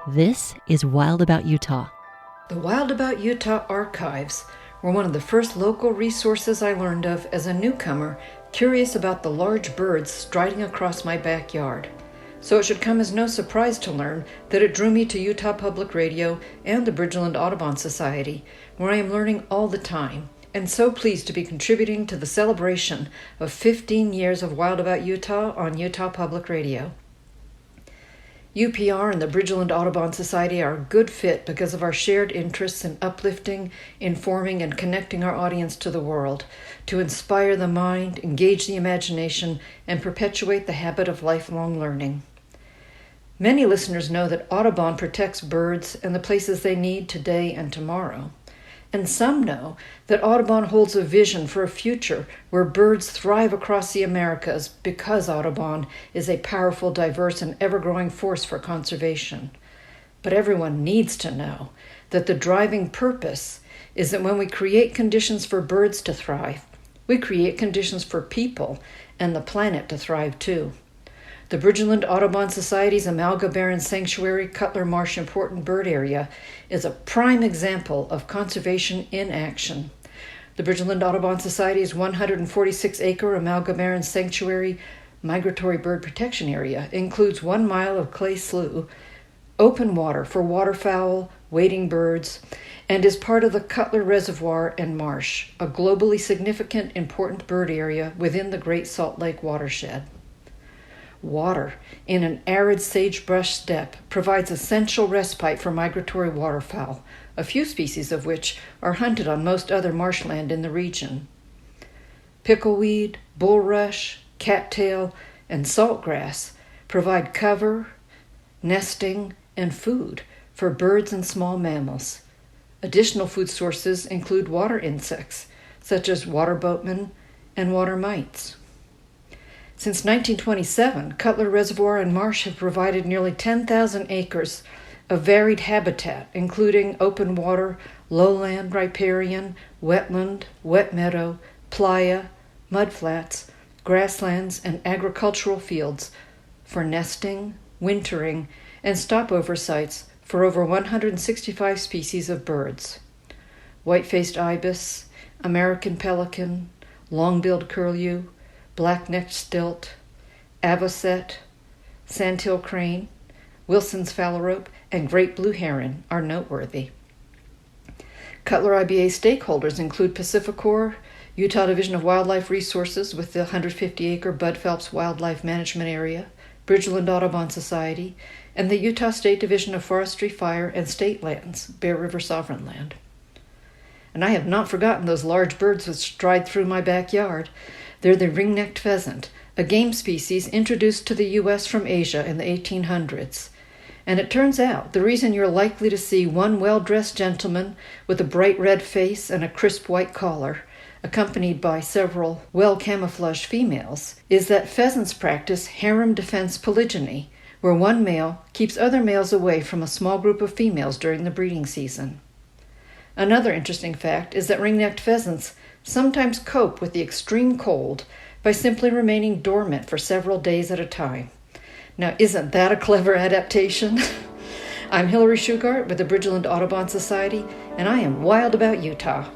This is Wild About Utah. The Wild About Utah archives were one of the first local resources I learned of as a newcomer curious about the large birds striding across my backyard. So it should come as no surprise to learn that it drew me to Utah Public Radio and the Bridgeland Audubon Society, where I am learning all the time, and so pleased to be contributing to the celebration of 15 years of Wild About Utah on Utah Public Radio. UPR and the Bridgeland Audubon Society are a good fit because of our shared interests in uplifting, informing, and connecting our audience to the world, to inspire the mind, engage the imagination, and perpetuate the habit of lifelong learning. Many listeners know that Audubon protects birds and the places they need today and tomorrow. And some know that Audubon holds a vision for a future where birds thrive across the Americas because Audubon is a powerful, diverse, and ever-growing force for conservation. But everyone needs to know that the driving purpose is that when we create conditions for birds to thrive, we create conditions for people and the planet to thrive too. The Bridgeland Audubon Society's Amalga Barren Sanctuary Cutler Marsh Important Bird Area is a prime example of conservation in action. The Bridgeland Audubon Society's 146-acre Amalga Barren Sanctuary Migratory Bird Protection Area includes 1 mile of clay slough, open water for waterfowl, wading birds, and is part of the Cutler Reservoir and Marsh, a globally significant important bird area within the Great Salt Lake watershed. Water in an arid sagebrush steppe provides essential respite for migratory waterfowl, a few species of which are hunted on most other marshland in the region. Pickleweed, bulrush, cattail, and saltgrass provide cover, nesting, and food for birds and small mammals. Additional food sources include water insects, such as water boatmen and water mites. Since 1927, Cutler Reservoir and Marsh have provided nearly 10,000 acres of varied habitat, including open water, lowland, riparian, wetland, wet meadow, playa, mudflats, grasslands, and agricultural fields for nesting, wintering, and stopover sites for over 165 species of birds. White-faced ibis, American pelican, long-billed curlew, black-necked stilt, avocet, sandhill crane, Wilson's phalarope, and great blue heron are noteworthy. Cutler IBA stakeholders include Pacificor, Utah Division of Wildlife Resources with the 150-acre Bud Phelps Wildlife Management Area, Bridgeland Audubon Society, and the Utah State Division of Forestry, Fire, and State Lands, Bear River Sovereign Land. And I have not forgotten those large birds which stride through my backyard. They're the ring-necked pheasant, a game species introduced to the U.S. from Asia in the 1800s. And it turns out the reason you're likely to see one well-dressed gentleman with a bright red face and a crisp white collar, accompanied by several well-camouflaged females, is that pheasants practice harem defense polygyny, where one male keeps other males away from a small group of females during the breeding season. Another interesting fact is that ring-necked pheasants sometimes cope with the extreme cold by simply remaining dormant for several days at a time. Now, isn't that a clever adaptation? I'm Hillary Shugart with the Bridgeland Audubon Society, and I am wild about Utah.